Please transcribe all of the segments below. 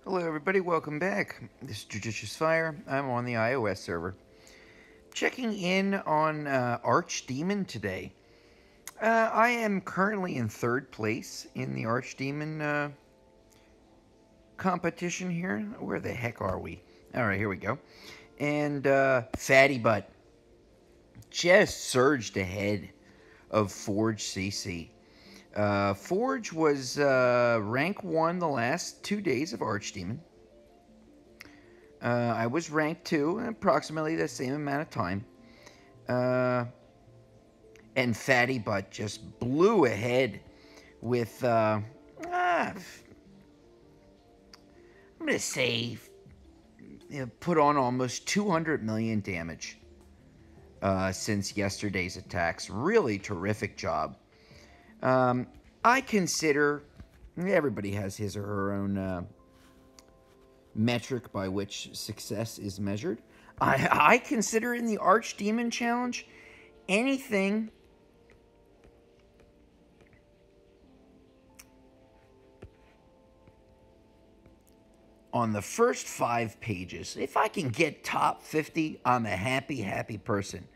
Hello everybody, welcome back. This is JudiciousFire. I'm on the iOS server. Checking in on Archdemon today. I am currently in 3rd place in the Archdemon competition here. Where the heck are we? Alright, here we go. And Fatty Butt just surged ahead of Forge CC. Forge was rank 1 the last 2 days of Archdemon. I was rank 2, approximately the same amount of time. And Fatty Butt just blew ahead with, I'm going to say, put on almost 200 million damage since yesterday's attacks. Really terrific job. I consider, everybody has his or her own metric by which success is measured. I consider in the Archdemon challenge anything on the first 5 pages. If I can get top 50, I'm a happy person.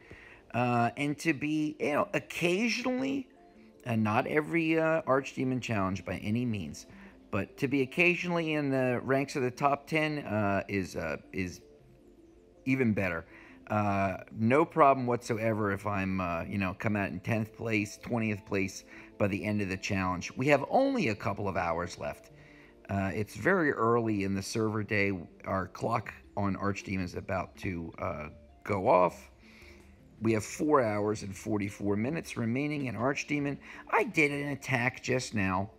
And to be, occasionally, and not every Archdemon challenge by any means, but to be occasionally in the ranks of the top 10 is even better. No problem whatsoever if I'm, come out in 10th place, 20th place by the end of the challenge. We have only a couple of hours left. It's very early in the server day. Our clock on Archdemon is about to go off. We have 4 hours and 44 minutes remaining in Archdemon. I did an attack just now,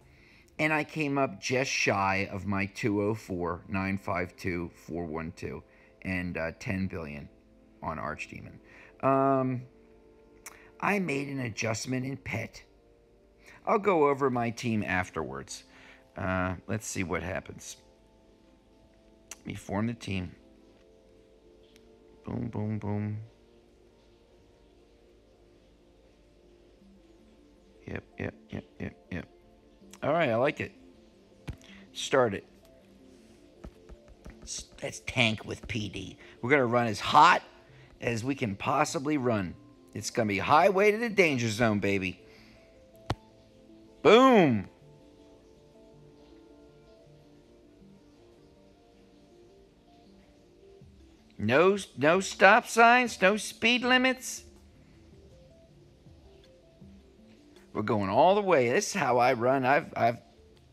and I came up just shy of my 204, 952, 412, and 10 billion on Archdemon. I made an adjustment in pet. I'll go over my team afterwards. Let's see what happens. Let me form the team. Boom, boom, boom. Yep. All right, I like it. Start it. That's tank with PD. We're going to run as hot as we can possibly run. It's going to be highway to the danger zone, baby. Boom. No stop signs, no speed limits. We're going all the way. This is how I run. I've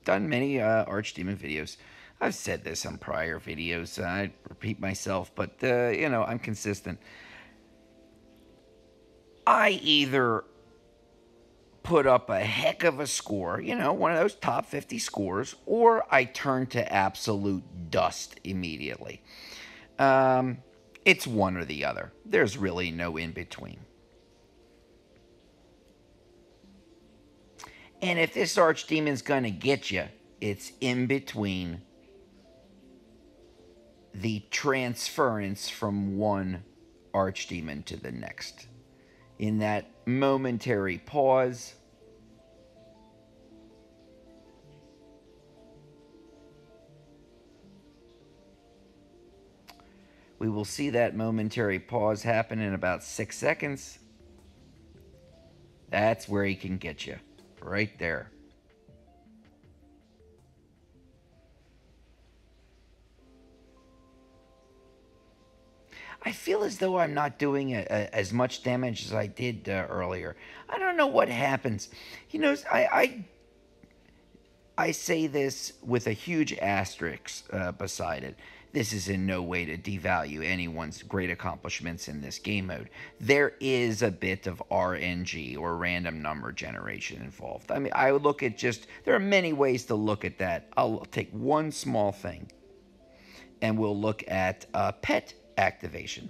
done many Archdemon videos. I've said this on prior videos. I repeat myself, but, I'm consistent. I either put up a heck of a score, one of those top 50 scores, or I turn to absolute dust immediately. It's one or the other. There's really no in-between. And if this Archdemon's going to get you, it's in between the transference from one Archdemon to the next. In that momentary pause, we will see that momentary pause happen in about 6 seconds. That's where he can get you. Right there. I feel as though I'm not doing as much damage as I did earlier. I don't know what happens. I say this with a huge asterisk beside it. This is in no way to devalue anyone's great accomplishments in this game mode. There is a bit of RNG, or random number generation, involved. I mean, I would look at there are many ways to look at that. I'll take one small thing, and we'll look at pet activation.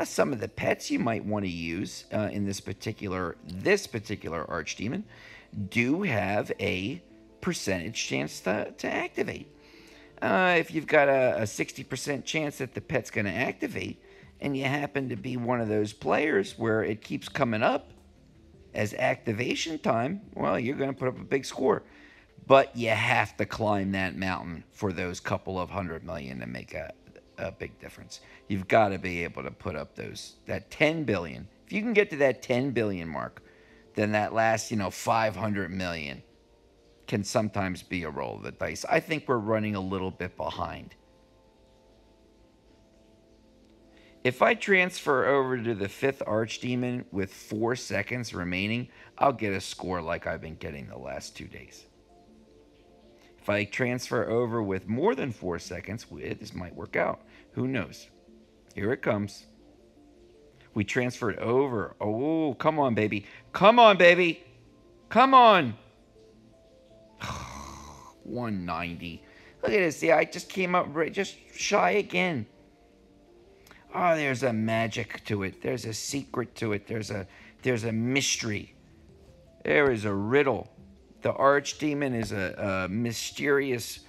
Some of the pets you might want to use in this particular Archdemon do have a percentage chance to activate. If you've got a 60% chance that the pet's going to activate, and you happen to be one of those players where it keeps coming up as activation time, well, you're going to put up a big score. But you have to climb that mountain for those couple of 100 million to make a big difference. You've got to be able to put up that 10 billion. If you can get to that 10 billion mark, then that last, 500 million can sometimes be a roll of the dice. I think we're running a little bit behind. If I transfer over to the 5th Archdemon with 4 seconds remaining, I'll get a score like I've been getting the last 2 days. If I transfer over with more than 4 seconds, this might work out. Who knows? Here it comes. We transferred over. Oh, come on, baby. Come on, baby. Come on. 190. Look at this. See, I just came up just shy again. Oh, there's a magic to it. There's a secret to it. There's a mystery. There is a riddle. The Archdemon is a mysterious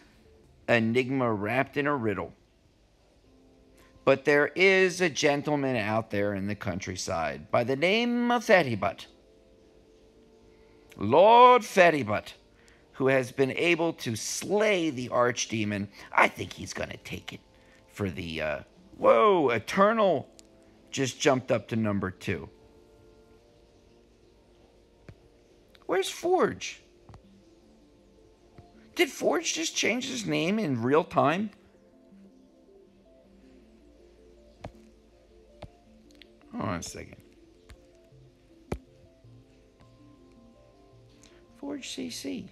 enigma wrapped in a riddle. But there is a gentleman out there in the countryside by the name of Fattybutt. Lord Fattybutt, who has been able to slay the Archdemon. I think he's going to take it for the... whoa, Eternal just jumped up to number 2. Where's Forge? Did Forge just change his name in real time? Hold on a second. Forge CC.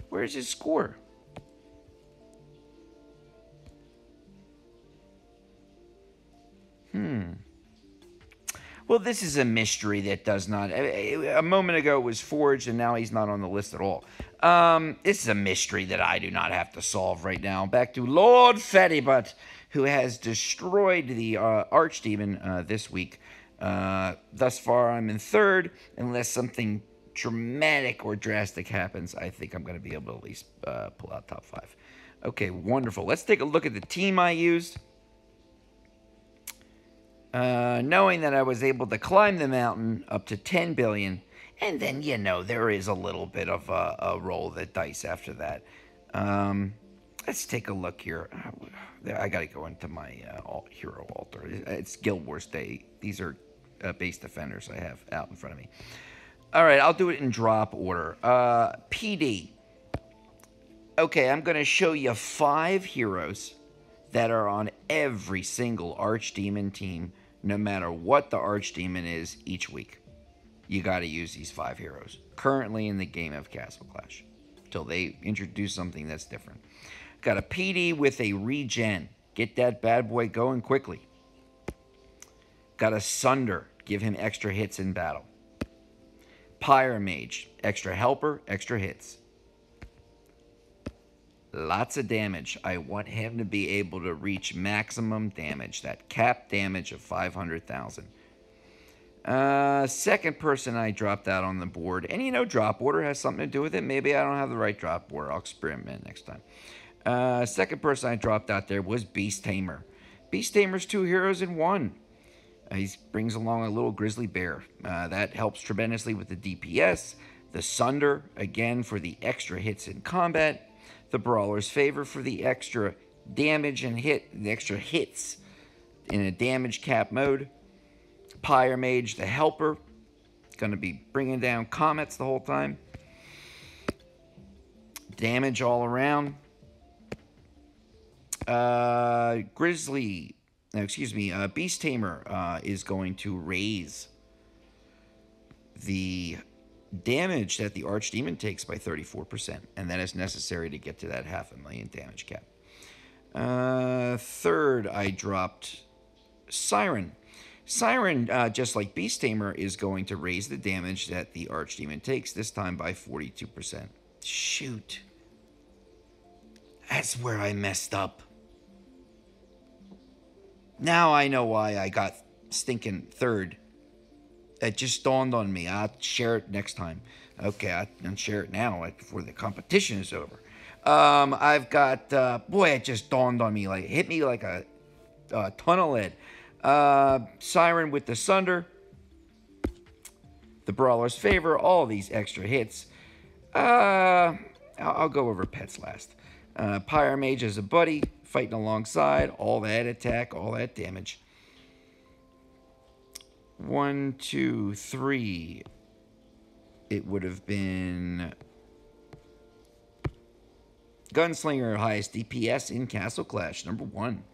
Where's his score? Well, this is a mystery that does not... A moment ago it was Forge, and now he's not on the list at all. This is a mystery that I do not have to solve right now. Back to Lord Fattybutt, who has destroyed the Archdemon this week. Thus far, I'm in 3rd. Unless something dramatic or drastic happens, I think I'm going to be able to at least pull out top 5. Okay, wonderful. Let's take a look at the team I used. Knowing that I was able to climb the mountain up to 10 billion, and then, there is a little bit of a roll of the dice after that. Let's take a look here. I got to go into my hero altar. It's Guild Wars Day. These are base defenders I have out in front of me. All right, I'll do it in drop order. PD. Okay, I'm going to show you 5 heroes that are on every single Archdemon team, no matter what the Archdemon is each week. You got to use these 5 heroes currently in the game of Castle Clash till they introduce something that's different. Got a PD with a regen. Get that bad boy going quickly. Got a Sunder. Give him extra hits in battle. Pyromage. Extra helper, extra hits. Lots of damage. I want him to be able to reach maximum damage. That cap damage of 500,000. Second person I dropped out on the board. And drop order has something to do with it. Maybe I don't have the right drop order. I'll experiment next time. Second person I dropped out there was Beast Tamer. Beast Tamer's 2 heroes in 1. He brings along a little grizzly bear. That helps tremendously with the DPS. The Sunder, again, for the extra hits in combat. The Brawler's Favor for the extra damage and the extra hits in a damage cap mode. Pyromage, the helper, going to be bringing down comets the whole time. Damage all around. Beast Tamer is going to raise the damage that the Archdemon takes by 34%, and that is necessary to get to that 500,000 damage cap. Third, I dropped Siren. Siren, just like Beast Tamer, is going to raise the damage that the Archdemon takes, this time by 42%. Shoot. That's where I messed up. Now I know why I got stinking 3rd. It just dawned on me. I'll share it next time. Okay, I'll share it now, before the competition is over. I've got, boy, it just dawned on me. It hit me like a ton of lead. Siren with the Sunder. The Brawler's Favor. All these extra hits. I'll go over pets last. Pyre Mage as a buddy, fighting alongside, all that attack, all that damage. 1, 2, 3. It would have been Gunslinger, highest DPS in Castle Clash, number 1.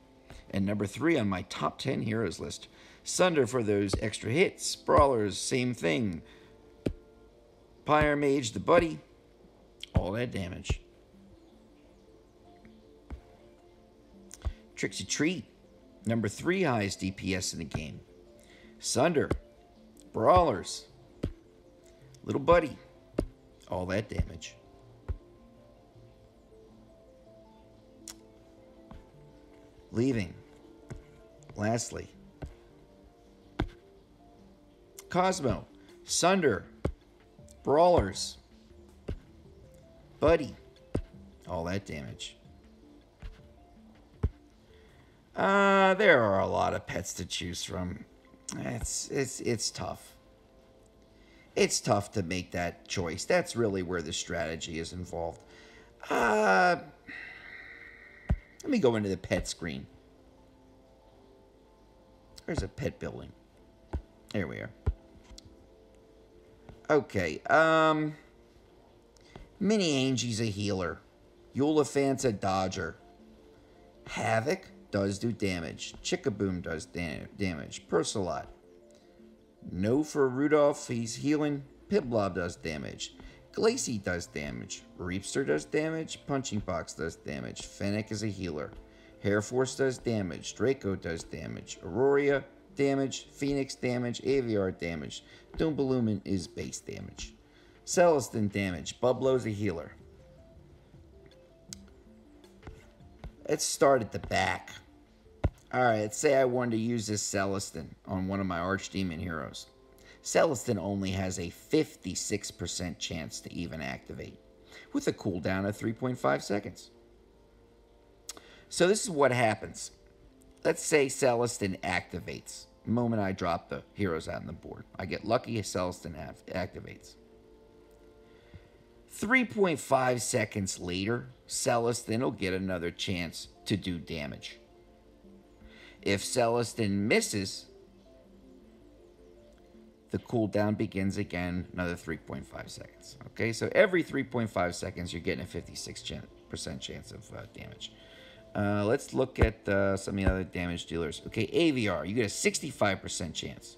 And number 3 on my top 10 heroes list. Sunder for those extra hits. Brawlers, same thing. Pyre Mage, the buddy, all that damage. Trixie Treat, number 3 highest DPS in the game. Sunder, Brawlers, little buddy, all that damage. Leaving. Lastly, Cosmo, Sunder, Brawlers, buddy, all that damage. There are a lot of pets to choose from. It's tough. It's tough to make that choice. That's really where the strategy is involved. Let me go into the pet screen. There's a pet building. There we are. Okay. Mini Angie's a healer. Eulafant's a dodger. Havoc does do damage. Chickaboom does damage. Persilot. No for Rudolph. He's healing. Pipblob does damage. Glacie does damage. Reapster does damage. Punching Box does damage. Fennec is a healer. Hair Force does damage. Draco does damage. Aurora damage. Phoenix damage. Aviar damage. Doombalumin is base damage. Celestin damage. Bublo's a healer. Let's start at the back. Alright, let's say I wanted to use this Celestin on one of my Archdemon heroes. Celestin only has a 56% chance to even activate, with a cooldown of 3.5 seconds. So this is what happens. Let's say Celestin activates the moment I drop the heroes out on the board. I get lucky if Celestin activates. 3.5 seconds later, Celestin will get another chance to do damage. If Celestin misses, the cooldown begins again, another 3.5 seconds. Okay, so every 3.5 seconds, you're getting a 56% chance of damage. Let's look at some of the other damage dealers. Okay, Aviar, you get a 65% chance,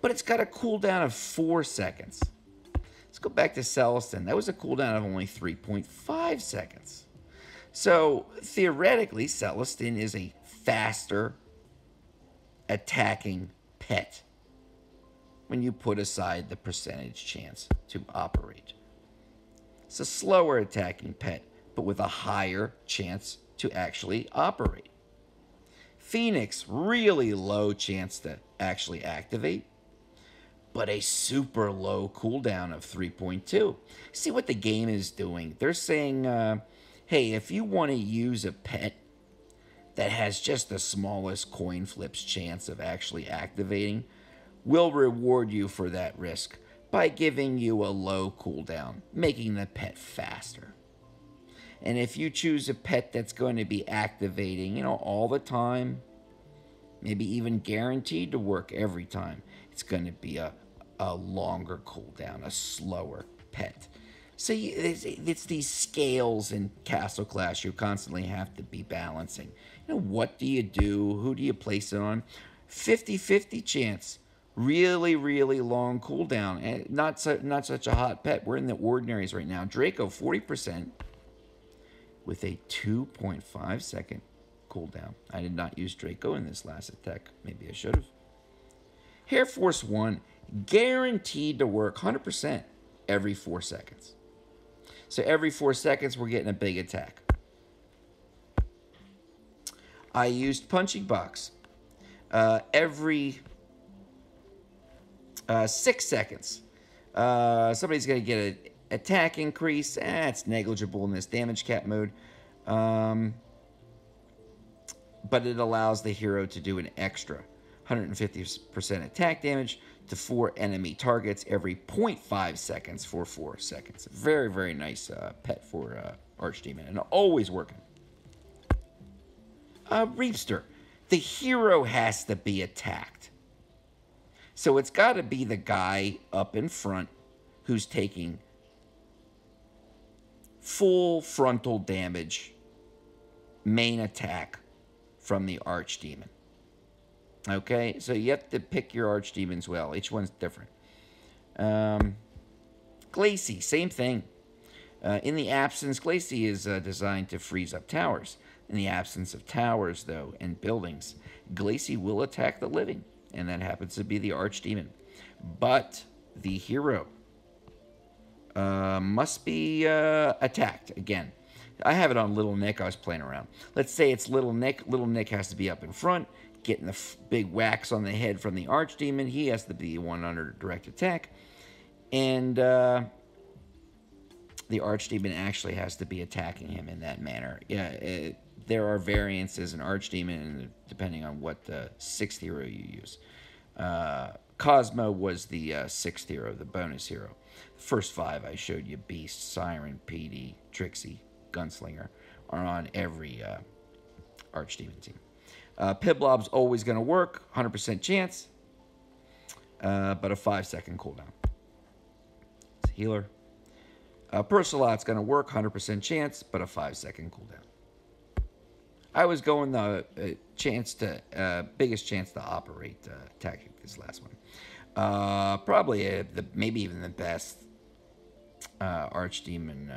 but it's got a cooldown of 4 seconds. Let's go back to Celestin. That was a cooldown of only 3.5 seconds. So, theoretically, Celestin is a faster attacking pet when you put aside the percentage chance to operate. It's a slower attacking pet, but with a higher chance to actually operate. Phoenix, really low chance to actually activate, but a super low cooldown of 3.2. See what the game is doing. They're saying, hey, if you want to use a pet that has just the smallest coin flips chance of actually activating, we'll reward you for that risk by giving you a low cooldown, making the pet faster. And if you choose a pet that's going to be activating, all the time, maybe even guaranteed to work every time, it's going to be a longer cooldown, a slower pet. So it's these scales in Castle Clash you constantly have to be balancing. What do you do? Who do you place it on? 50-50 chance. Really, really long cooldown. And not such a hot pet. We're in the ordinaries right now. Draco, 40% with a 2.5 second cooldown. I did not use Draco in this last attack. Maybe I should have. Hair Force 1, guaranteed to work 100% every 4 seconds. So every 4 seconds, we're getting a big attack. I used Punching Box. Every 6 seconds, somebody's going to get an attack increase. It's negligible in this damage cap mode. But it allows the hero to do an extra 150% attack damage, to 4 enemy targets every 0.5 seconds for 4 seconds. Very, very nice pet for Archdemon, and always working. Reapster. The hero has to be attacked. So it's got to be the guy up in front who's taking full frontal damage, main attack from the Archdemon. Okay, so you have to pick your Archdemons well. Each one's different. Glacie, same thing. In the absence, Glacie is designed to freeze up towers. In the absence of towers, though, and buildings, Glacie will attack the living, and that happens to be the Archdemon. But the hero must be attacked again. I have it on Little Nick. I was playing around. Let's say it's Little Nick. Little Nick has to be up in front, getting the big whacks on the head from the Archdemon. He has to be one under direct attack. And the Archdemon actually has to be attacking him in that manner. Yeah, there are variances in Archdemon depending on what 6th hero you use. Cosmo was the 6th hero, the bonus hero. The first 5 I showed you, Beast, Siren, PD, Trixie, Gunslinger, are on every Archdemon team. Piblob's always going to work, 100% chance, but a 5-second cooldown. It's a healer. Persilot's going to work, 100% chance, but a 5-second cooldown. I was going the biggest chance to operate tactic this last one. Probably maybe even the best Archdemon,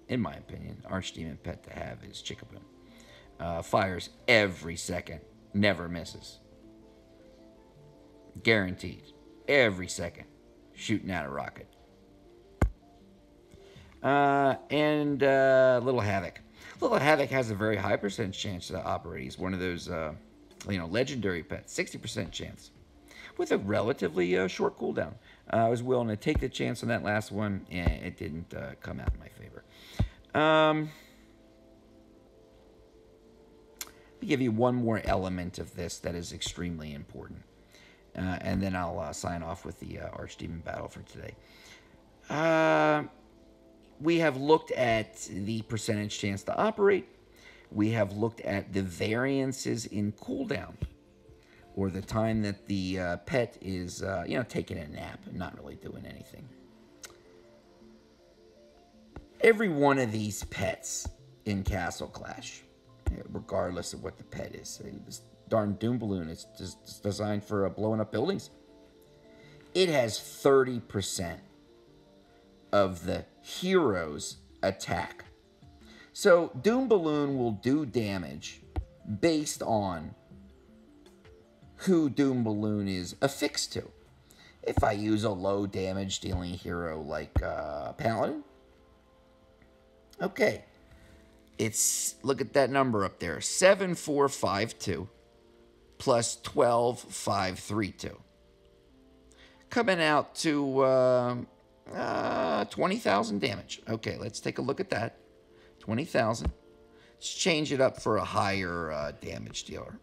in my opinion, Archdemon pet to have is Chickaboom. Fires every second, never misses. Guaranteed. Every second. Shooting out a rocket. And Little Havoc. Little Havoc has a very high percentage chance to operate. He's one of those, legendary pets. 60% chance. With a relatively short cooldown. I was willing to take the chance on that last one, and it didn't come out in my favor. Let me give you one more element of this that is extremely important. And then I'll sign off with the Archdemon battle for today. We have looked at the percentage chance to operate. We have looked at the variances in cooldown, or the time that the pet is, taking a nap and not really doing anything. Every one of these pets in Castle Clash, regardless of what the pet is, this darn Doom Balloon is designed for blowing up buildings. It has 30% of the hero's attack. So Doom Balloon will do damage based on who Doom Balloon is affixed to. If I use a low damage dealing hero like Paladin, okay, look at that number up there, 7452 plus 12532, coming out to 20,000 damage. Okay, let's take a look at that. 20,000. Let's change it up for a higher damage dealer.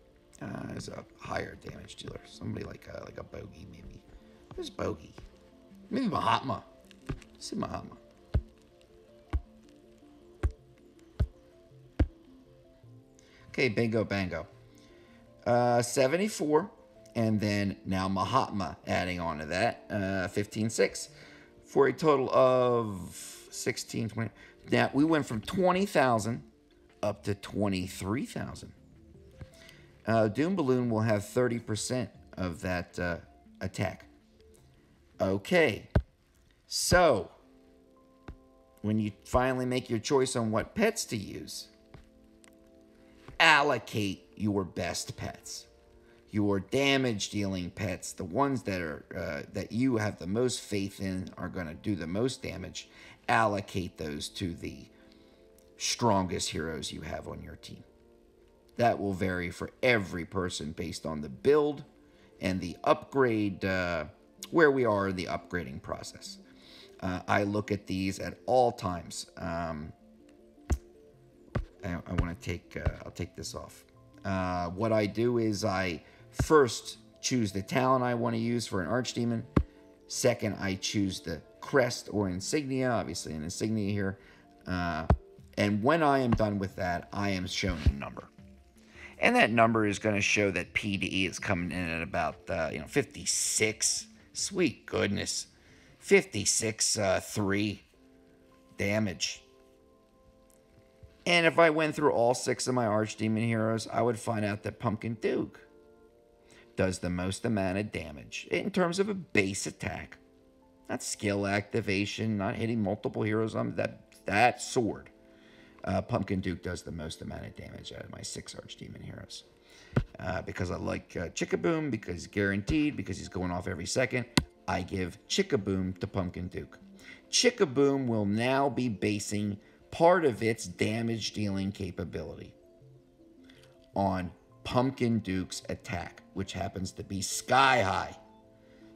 As a higher damage dealer, somebody like a Bogey maybe. Where's Bogey? Maybe Mahatma. Let's see Mahatma. Okay, bingo bango. 74, and then now Mahatma adding on to that, 15.6, for a total of 16.20. Now we went from 20,000 up to 23,000. Doom Balloon will have 30% of that attack. Okay, so when you finally make your choice on what pets to use, allocate your best pets, your damage-dealing pets, the ones that are that you have the most faith in are going to do the most damage. Allocate those to the strongest heroes you have on your team. That will vary for every person based on the build and the upgrade, where we are in the upgrading process. I look at these at all times. I want to take, I'll take this off. What I do is I first choose the talent I want to use for an Archdemon. Second, I choose the crest or insignia, obviously an insignia here. And when I am done with that, I am shown a number. And that number is going to show that PD is coming in at about 56. Sweet goodness. 56, 3 damage. And if I went through all 6 of my Archdemon heroes, I would find out that Pumpkin Duke does the most amount of damage in terms of a base attack. Not skill activation, not hitting multiple heroes on that sword. Pumpkin Duke does the most amount of damage out of my 6 Archdemon heroes. Because I like Chickaboom, because he's guaranteed, because he's going off every second, I give Chickaboom to Pumpkin Duke. Chickaboom will now be basing part of its damage dealing capability on Pumpkin Duke's attack, which happens to be sky high.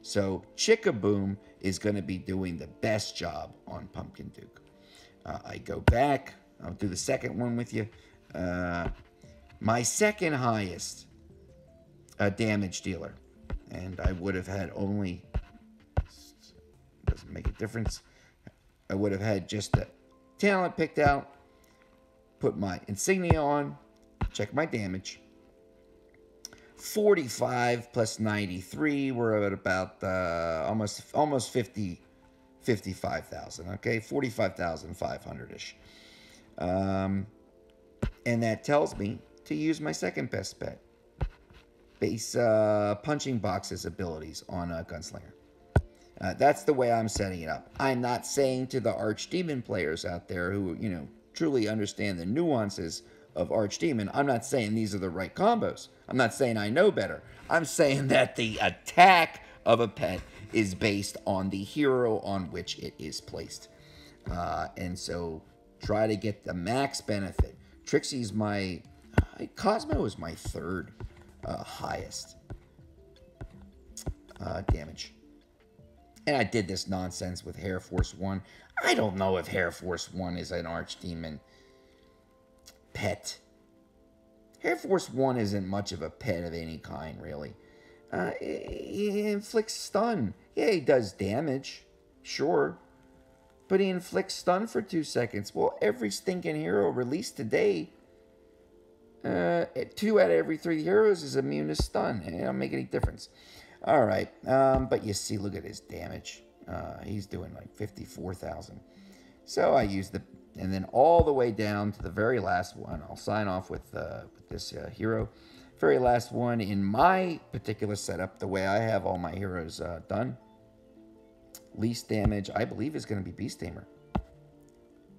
So Chickaboom is going to be doing the best job on Pumpkin Duke. I go back. I'll do the second one with you. My second highest damage dealer, and I would have had only, doesn't make a difference, I would have had just the talent picked out, put my insignia on, check my damage. 45 plus 93, we're at about almost 55,000, okay? 45,500-ish. And that tells me to use my second best bet. Base punching boxes abilities on a Gunslinger. That's the way I'm setting it up. I'm not saying to the Archdemon players out there who, truly understand the nuances of Archdemon, I'm not saying these are the right combos. I'm not saying I know better. I'm saying that the attack of a pet is based on the hero on which it is placed. And so try to get the max benefit. Trixie's my... Cosmo is my third highest damage. And I did this nonsense with Hair Force 1. I don't know if Hair Force 1 is an Archdemon pet. Hair Force 1 isn't much of a pet of any kind, really. He inflicts stun. Yeah, he does damage. Sure. But he inflicts stun for 2 seconds. Well, every stinking hero released today, 2 out of every 3 heroes is immune to stun. It don't make any difference. All right. But you see, look at his damage. He's doing like 54,000. So I use the... And then all the way down to the very last one. I'll sign off with this hero. Very last one in my particular setup, the way I have all my heroes done. Least damage, I believe, is going to be Beast Tamer.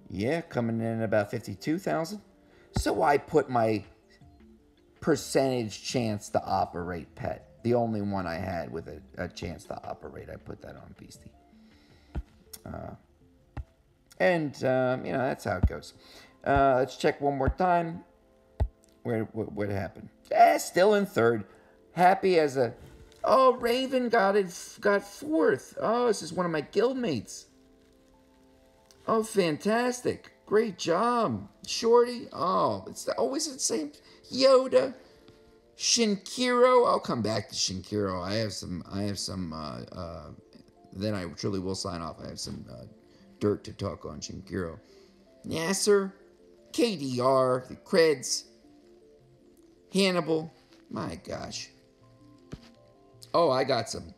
Yeah, coming in at about 52,000. So I put my percentage chance to operate pet. The only one I had with a chance to operate, I put that on Beastie. That's how it goes. Let's check one more time. What happened? Still in third. Happy as a... Oh, Raven got fourth. Oh, this is one of my guildmates. Oh, fantastic. Great job. Shorty. Oh, it's always the same. Yoda. Shinkiro. I'll come back to Shinkiro. I have some, then I truly will sign off. I have some dirt to talk on Shinkiro. Nasser. KDR. The Creds. Hannibal. My gosh. Oh, I got some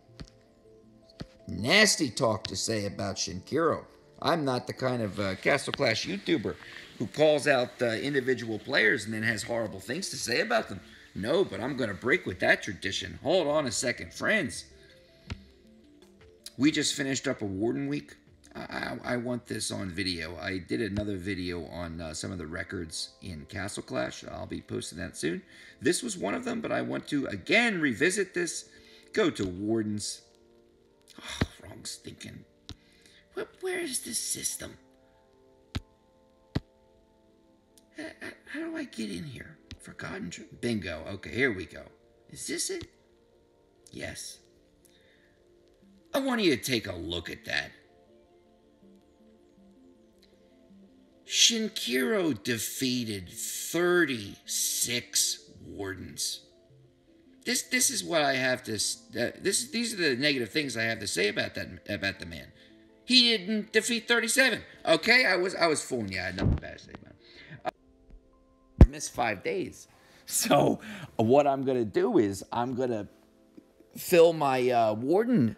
nasty talk to say about Shinkiro. I'm not the kind of Castle Clash YouTuber who calls out individual players and then has horrible things to say about them. No, but I'm going to break with that tradition. Hold on a second. Friends, we just finished up a Warden week. I want this on video. I did another video on some of the records in Castle Clash. I'll be posting that soon. This was one of them, but I want to, again, revisit this. Go to Wardens. Oh, wrong stinking. Where is this system? How do I get in here? Forgotten. Bingo. Okay, here we go. Is this it? Yes. I want you to take a look at that. Shinkiro defeated 36 Wardens. this is what I have to. These are the negative things I have to say about the man. He didn't defeat 37. Okay, I was fooling you. I had nothing bad to say about him. I missed 5 days. So what I'm gonna do is I'm gonna fill my Warden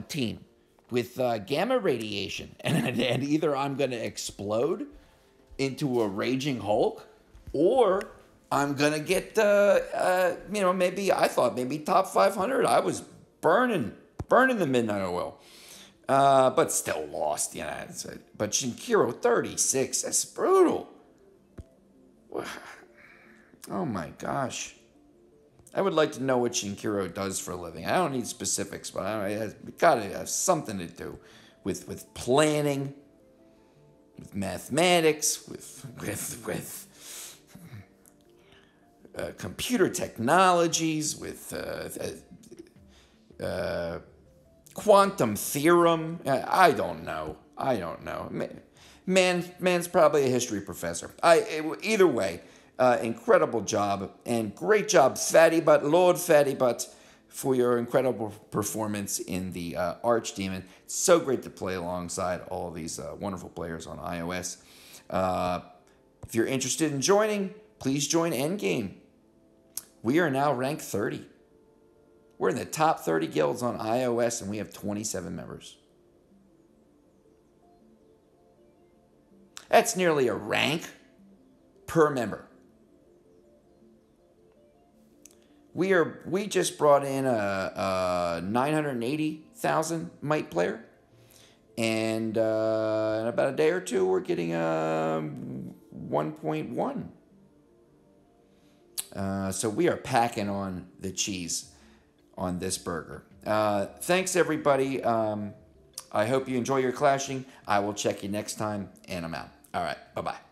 team with gamma radiation, and either I'm gonna explode into a raging Hulk, or I'm gonna get maybe I thought maybe top 500. I was burning the midnight oil, but still lost. But Shinkiro 36. That's brutal. Oh my gosh. I would like to know what Shinkiro does for a living. I don't need specifics, but it's got to have something to do with planning, with mathematics, with computer technologies, with quantum theorem. I don't know. Man's probably a history professor. Either way. Incredible job, and great job, Lord Fatty Butt, for your incredible performance in the Archdemon. It's so great to play alongside all these wonderful players on iOS. If you're interested in joining, please join Endgame. We are now ranked 30. We're in the top 30 guilds on iOS, and we have 27 members. That's nearly a rank per member. We just brought in a 980,000 Might player, and in about a day or two, we're getting a 1.1. So we are packing on the cheese on this burger. Thanks, everybody. I hope you enjoy your clashing. I will check you next time, and I'm out. All right, bye-bye.